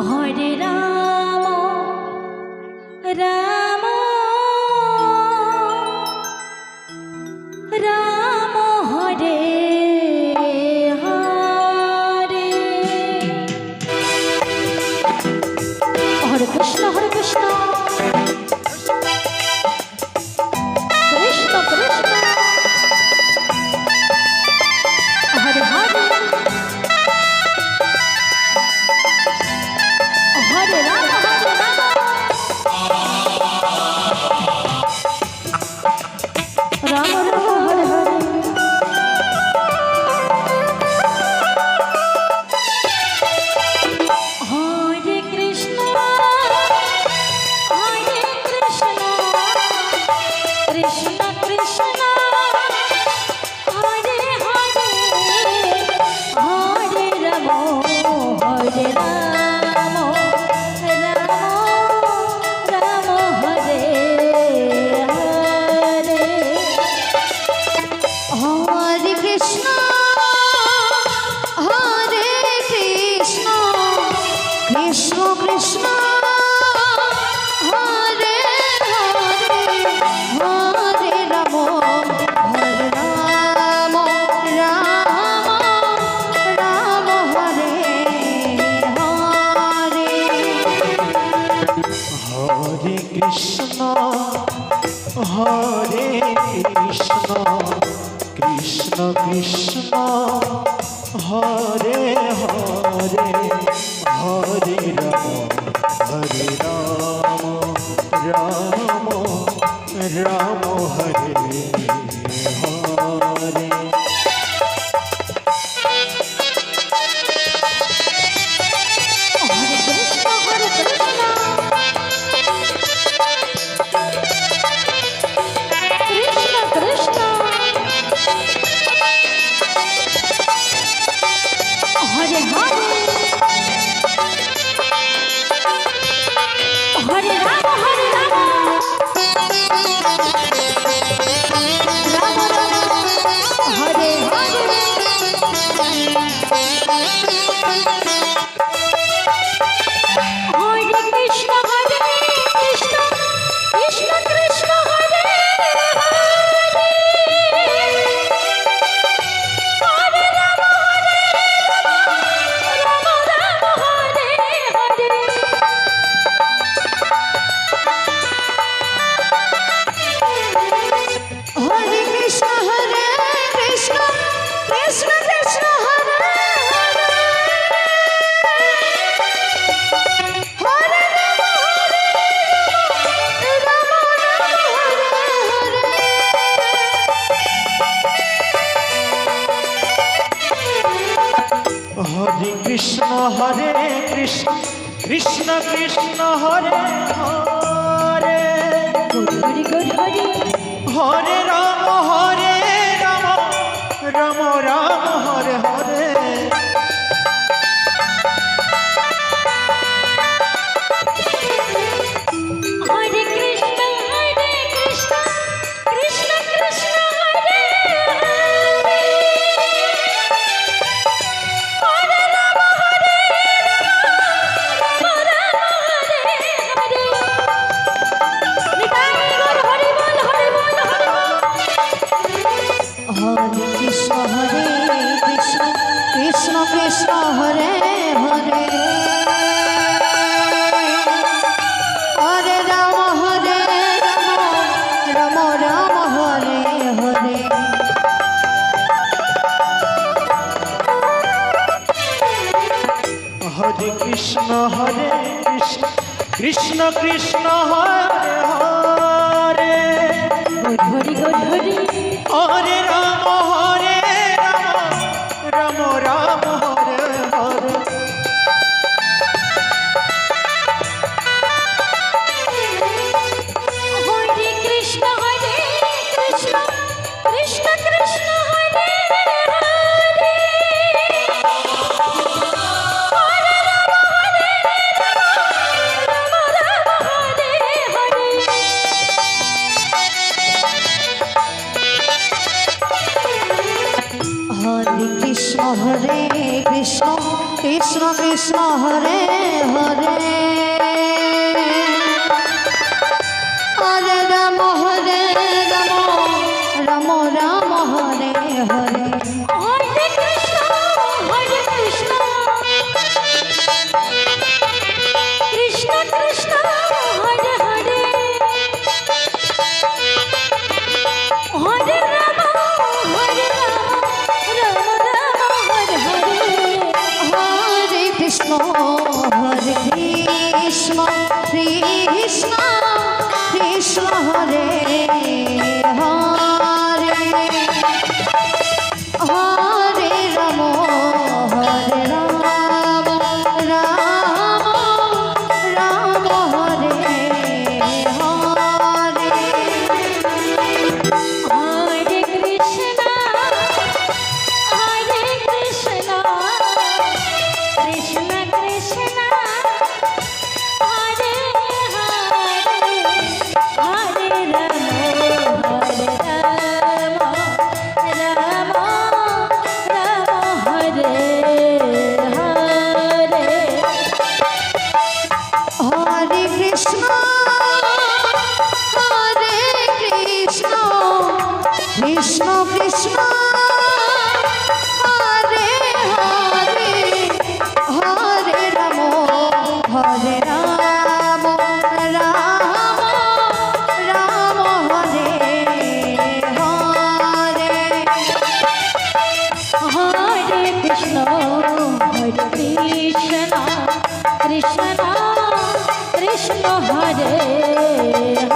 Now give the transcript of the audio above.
হরে রাম রাম রাম হরে হরে হরে কৃষ্ণ কৃষ্ণ কৃষ্ণ হরে হরে হরে রাম রাম রাম হরে হরে হরে কৃষ্ণ কৃষ্ণ কৃষ্ণ হরে হরে হরে রাম হরে রাম রাম রাম হরে হরে হরে কৃষ্ণ কৃষ্ণ কৃষ্ণ হরে হরে হরে রাম হরে রাম রাম রাম হরে হরে হরে কৃষ্ণ কৃষ্ণ কৃষ্ণ হরে হরে হরে রাম রাম রাম হরে হরে हरे राम राम राम हरे हरे कृष्ण कृष्ण कृष्ण हरे हरे राम राम हरे हरे हरे कृष्ण कृष्ण कृष्ण हरे हरे राम राम हरे कृष्ण कृष्ण कृष्ण हरे हरे हरे हरे हरे राम राम राम हरे हरे हरे कृष्ण कृष्ण कृष्ण हरे हरे हरे राम राम हरे हरे निताई गौर हरि बोल हरि बोल हरि बोल हरे कृष्ण कृष्ण कृष्ण हरे हरे हरे राम राम राम हरे हरे हरे कृष्ण कृष्ण कृष्ण हरे हरे हरि हरि हरे राम राम राम हरे हरे हरे कृष्ण कृष्ण कृष्ण हरे हरे हरे राम राम हरे हरे हरे कृष्ण কৃষ্ণ কৃষ্ণ হরে হরে হরে রাম রাম রাম হরে হরে হরে কৃষ্ণ কৃষ্ণ কৃষ্ণ হরে হরে হরে রাম রাম রাম হরে হরে হরে কৃষ্ণ কৃষ্ণ কৃষ্ণ হরে হরে হরে রাম রাম রাম হরে হরে হরে কৃষ্ণ কৃষ্ণ কৃষ্ণ হরে হরে হরে রাম রাম হরে হরে হরে কৃষ্ণ কৃষ্ণ কৃষ্ণ হরে হরে হরে রাম রাম রাম হরে হরে হরে কৃষ্ণ কৃষ্ণ কৃষ্ণ হরে